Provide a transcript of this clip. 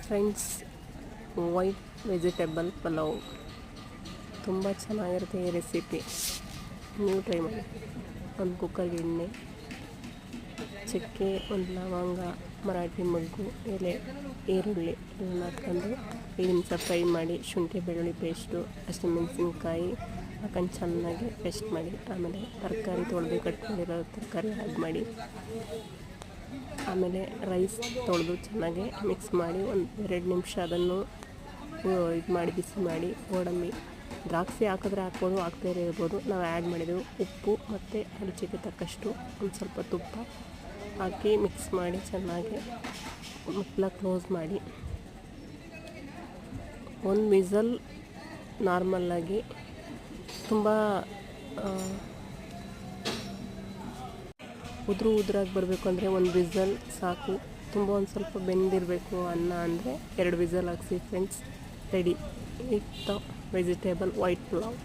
Friends, white vegetable pulao ತುಂಬ ಚೆನ್ನಾಗಿರುತ್ತೆ. ಈ ರೆಸಿಪಿ ನೀವು ಟ್ರೈ ಮಾಡಿ. ಒಂದು ಕುಕ್ಕರ್ಗೆ ಎಣ್ಣೆ, ಚಕ್ಕೆ, ಒಂದು ಲವಂಗ, ಮರಾಠಿ ಮೊಗ್ಗು, ಎಲೆ, ಈರುಳ್ಳಿ ಎಲ್ಲ ಹಾಕ್ಕೊಂಡು ಇದನ್ನು ಫ್ರೈ ಮಾಡಿ, ಶುಂಠಿ ಬೆಳ್ಳುಳ್ಳಿ ಪೇಸ್ಟು, ಹಸಿಮೆಣಸಿನ್ಕಾಯಿ ಹಾಕೊಂಡು ಚೆನ್ನಾಗಿ ಪೇಸ್ಟ್ ಮಾಡಿ, ಆಮೇಲೆ ತರಕಾರಿ ತೊಳೆದು ಕಟ್ ಮಾಡಿರೋ ತರಕಾರಿ ಆ್ಯಡ್ ಮಾಡಿ, ಆಮೇಲೆ ರೈಸ್ ತೊಳೆದು ಚೆನ್ನಾಗಿ ಮಿಕ್ಸ್ ಮಾಡಿ 1-2 ನಿಮಿಷ ಅದನ್ನು ಇದು ಮಾಡಿ ಬಿಸಿ ಮಾಡಿ, ಗೋಡಂಬಿ ದ್ರಾಕ್ಷಿ ಹಾಕಿದ್ರೆ ಹಾಕ್ಬೋದು, ಹಾಕ್ದೇ ಇರ್ಬೋದು. ನಾವು ಆ್ಯಡ್ ಮಾಡಿದೆವು ಉಪ್ಪು ಮತ್ತು ರುಚಿಗೆ ತಕ್ಕಷ್ಟು ಒಂದು ಸ್ವಲ್ಪ ತುಪ್ಪ ಹಾಕಿ ಮಿಕ್ಸ್ ಮಾಡಿ ಚೆನ್ನಾಗಿ ಮುಚ್ಚಳ ಕ್ಲೋಸ್ ಮಾಡಿ, ಒಂದು ವಿಸಲ್ ನಾರ್ಮಲ್ಲಾಗಿ ತುಂಬ ಉದ್ರಾಗಿ ಬರಬೇಕು ಅಂದರೆ ಒಂದು ವಿಸಲ್ ಸಾಕು. ತುಂಬ ಒಂದು ಸ್ವಲ್ಪ ಬೆಂದಿರಬೇಕು ಅನ್ನ ಅಂದರೆ 2 ವಿಸಲ್ ಹಾಕ್ಸಿ friends. Ready with vegetable white pulao.